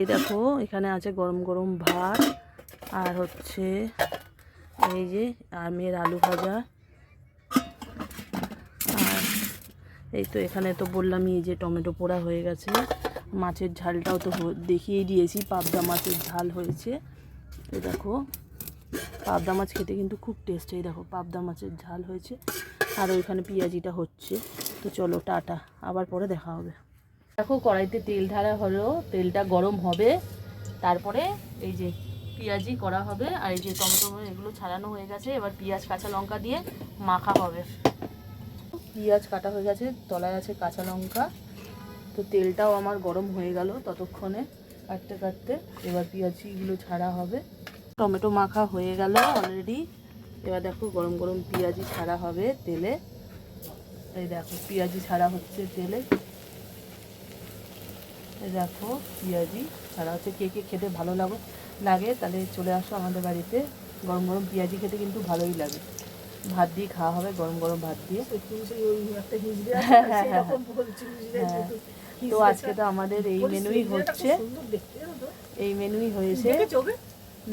এই দেখো এখানে আছে গরম গরম ভাত আর হচ্ছে এই যে আমের আলু ভাজা। আর এই তো এখানে তো বললামই এই যে টমেটো পোড়া হয়ে গেছে। মাছের ঝালটাও তো দেখিয়ে দিয়েছি, পাবদা মাছের ঝাল হয়েছে। এই দেখো পাবদা মাছ খেতে কিন্তু খুব টেস্ট। এই দেখো পাবদা মাছের ঝাল হয়েছে আর ওইখানে পেঁয়াজিটা হচ্ছে। তো চলো টাটা, আবার পরে দেখা হবে। দেখো কড়াইতে তেল ঢালা হলো, তেলটা গরম হবে, তারপরে এই যে পেঁয়াজি করা হবে আর এই যে টমেটো এগুলো ছাড়ানো হয়ে গেছে। এবার পেঁয়াজ কাঁচা লঙ্কা দিয়ে মাখা হবে। পেঁয়াজ কাটা হয়ে গেছে, তলায় আছে কাঁচা লঙ্কা। তো তেলটাও আমার গরম হয়ে গেল ততক্ষণে কাটতে কাটতে। এবার পেঁয়াজিগুলো ছাড়া হবে। টমেটো মাখা হয়ে গেল অলরেডি। এবার দেখো গরম গরম পেঁয়াজি ছাড়া হবে তেলে। এই দেখো পেঁয়াজি ছাড়া হচ্ছে তেলে। এই দেখো পেঁয়াজি ছাড়া হচ্ছে। কে কে খেতে ভালো লাগে তাহলে চলে আসো আমাদের বাড়িতে। গরম গরম পেঁয়াজি খেতে কিন্তু ভালোই লাগে। ভাত দিয়ে খাওয়া হবে, গরম গরম ভাত দিয়ে। তো আজকে তো আমাদের এই মেনুই হচ্ছে, এই মেনুই হয়েছে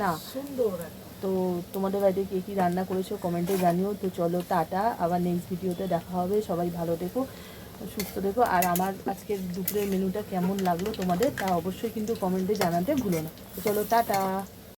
না। তো তোমাদের বাড়িতে কে কী রান্না করেছো কমেন্টে জানিও। তো চলো টাটা, আবার নেক্সট ভিডিওতে দেখা হবে। সবাই ভালো থেকো, সুস্থ থেকো। আর আমার আজকের দুপুরের মেনুটা কেমন লাগলো তোমাদের তা অবশ্যই কিন্তু কমেন্টে জানাতে ভুলো না। তো চলো টাটা।